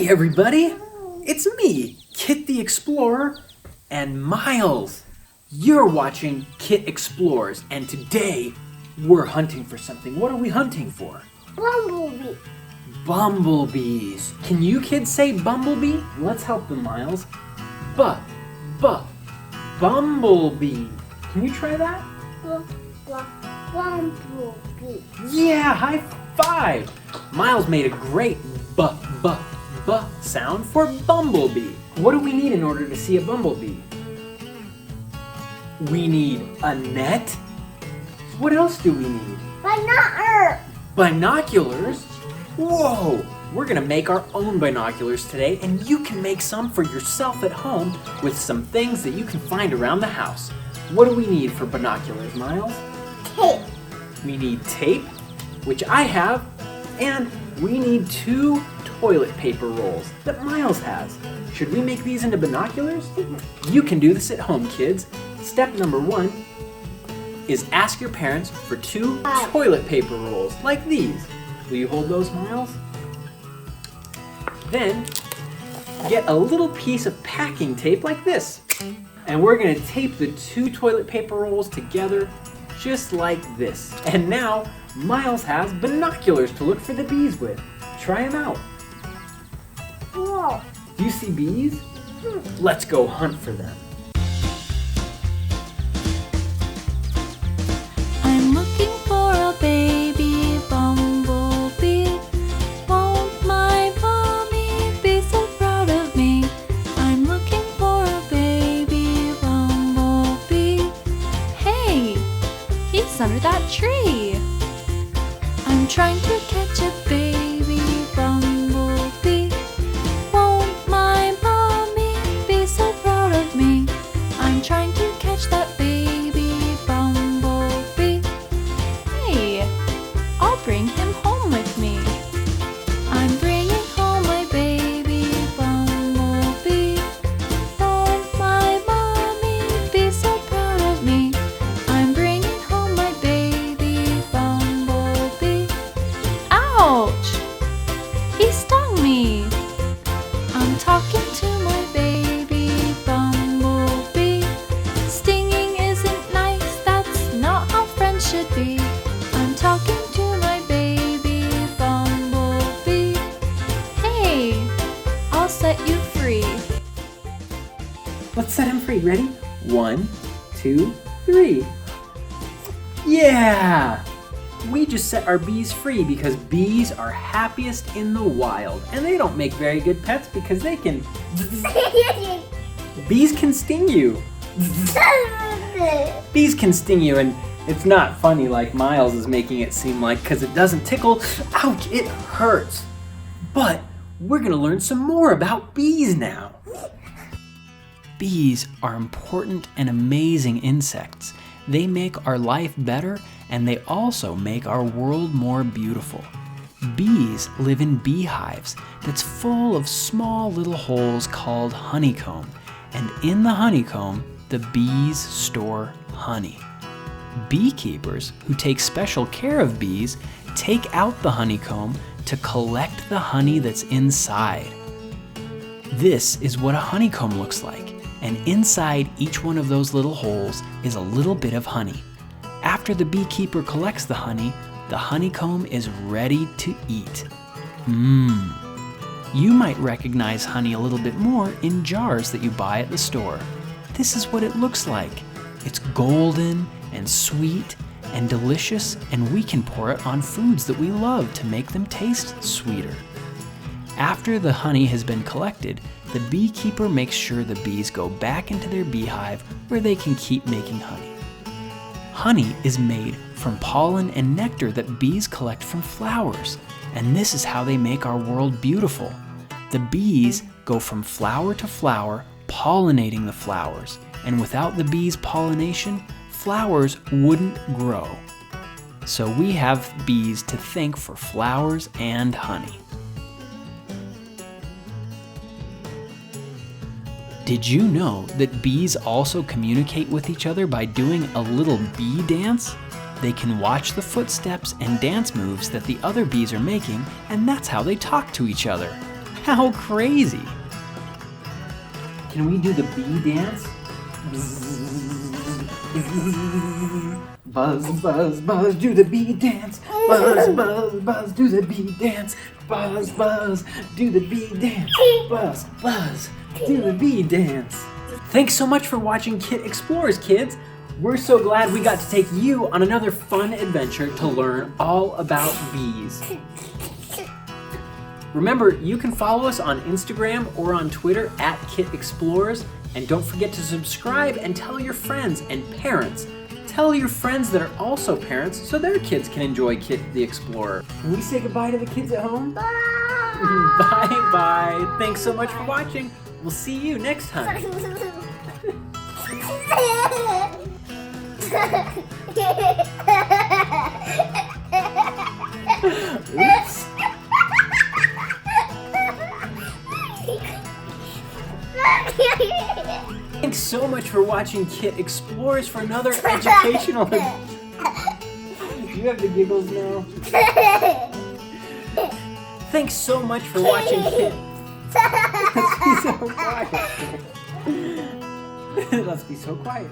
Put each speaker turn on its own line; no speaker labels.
Hey everybody, it's me, Kit the Explorer, and Miles. You're watching Kit Explores, and today we're hunting for something. What are we hunting for?
Bumblebee.
Bumblebees. Can you kids say bumblebee? Let's help them, Miles. Bumblebee. Can you try that?
Bumblebee.
Yeah, high five. Miles made a great b sound for bumblebee. What do we need in order to see a bumblebee? We need a net. What else do we need? Binoculars? Whoa! We're gonna make our own binoculars today, and you can make some for yourself at home with some things that you can find around the house. What do we need for binoculars, Miles?
Tape.
We need tape, which I have, and we need 2 toilet paper rolls that Miles has. Should we make these into binoculars? You can do this at home, kids. Step number 1 is ask your parents for 2 toilet paper rolls like these. Will you hold those, Miles? Then get a little piece of packing tape like this. And we're gonna tape the 2 toilet paper rolls together just like this. And now Miles has binoculars to look for the bees with. Try them out.
Whoa.
Do you see bees? Let's go hunt for them.
I'm looking for a baby bumblebee. Won't my mommy be so proud of me? I'm looking for a baby bumblebee. Hey, he's under that tree. I'm trying to catch a baby bumblebee. Won't my mommy be so proud of me? I'm trying to catch that baby bumblebee. Hey, I'll bring him home with me. I'm bringing home my baby bumblebee. Won't my mommy be so proud of me? I'm bringing home my baby bumblebee. Ouch! He stung me. I'm talking to my baby bumblebee. Stinging isn't nice, that's not how friends should be. I'm talking to my baby bumblebee. Hey, I'll set you free.
Let's set him free. Ready? 1, 2, 3. Yeah! We just set our bees free because bees are happiest in the wild, and they don't make very good pets because they can... Bees can sting you. Bees can sting you, and it's not funny like Miles is making it seem like, because it doesn't tickle. Ouch, it hurts. But we're gonna learn some more about bees now. Bees are important and amazing insects. They make our life better, and they also make our world more beautiful. Bees live in beehives that's full of small little holes called honeycomb, and in the honeycomb, the bees store honey. Beekeepers who take special care of bees take out the honeycomb to collect the honey that's inside. This is what a honeycomb looks like, and inside each one of those little holes is a little bit of honey. After the beekeeper collects the honeycomb is ready to eat. You might recognize honey a little bit more in jars that you buy at the store. This is what it looks like. It's golden and sweet and delicious, and we can pour it on foods that we love to make them taste sweeter. After the honey has been collected, the beekeeper makes sure the bees go back into their beehive where they can keep making honey. Honey is made from pollen and nectar that bees collect from flowers, and this is how they make our world beautiful. The bees go from flower to flower, pollinating the flowers, and without the bees' pollination, flowers wouldn't grow. So we have bees to thank for flowers and honey. Did you know that bees also communicate with each other by doing a little bee dance? They can watch the footsteps and dance moves that the other bees are making, and that's how they talk to each other. How crazy! Can we do the bee dance? Buzz, buzz, buzz, do the bee dance. Buzz, buzz, buzz, do the bee dance. Buzz, buzz, do the bee dance. Buzz, buzz, do the bee dance. Thanks so much for watching Kit Explores, kids. We're so glad we got to take you on another fun adventure to learn all about bees. Remember, you can follow us on Instagram or on Twitter at Kit Explores, and don't forget to subscribe and tell your friends and parents. Tell your friends that are also parents so their kids can enjoy Kit the Explorer. Can we say goodbye to the kids at home?
Bye.
Bye-bye. Thanks so much for watching. We'll see you next time. Oops. Thanks so much for watching Kit Explores for another educational. You have the giggles now. Thanks so much for watching Kit. Let's be so quiet. Let's be so quiet.